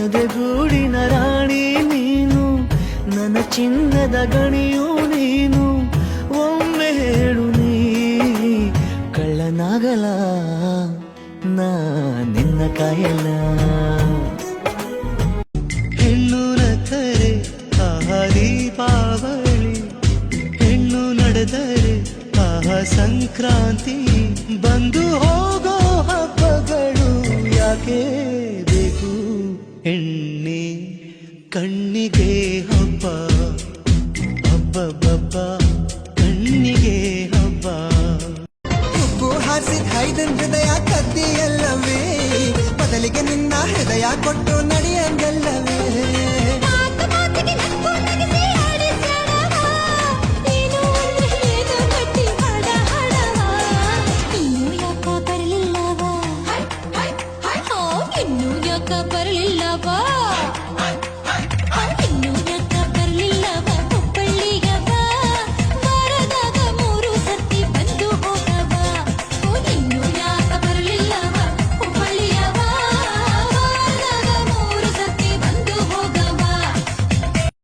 ಎದೆಗೂಡಿನ ರಾಣಿ ನೀನು, ನನ್ನ ಚಿನ್ನದ ಗಣಿಯೂ ನೀನು. ಒಮ್ಮೆ ಹೇಳು ನೀ ಕಳ್ಳನಾಗಲ, ನಾ ನಿನ್ನ ಕಾಯಲ್ಲ. ಹೆಣ್ಣು ನಕ್ಕರೆ ಆಹಾ ದೀಪಾವಳಿ, ಹೆಣ್ಣು ನಡೆದರೆ ಆಹಾ ಸಂಕ್ರಾಂತಿ. ಬಂದು ಹೋಗೋ ಹಬ್ಬಗಳು ಯಾಕೆ ಬೇಕು ಹೆಣ್ಣೆ ಕಣ್ಣಿಗೆ ಹಬ್ಬ, ಹಬ್ಬ ಕಣ್ಣಿಗೆ ಹಬ್ಬ. ಹುಬ್ಬು ಹಾರಿಸಿದ ಹೈದನ್ ಹೃದಯ ಕದ್ದಿಯಲ್ಲವೇ, ಬದಲಿಗೆ ನಿನ್ನ ಹೃದಯ ಕೊಟ್ಟು ನಡೆಯಂಗಲ್ಲವೇ. ಇನ್ನು ಯಾಕ ಬರಲಿಲ್ಲವಾ?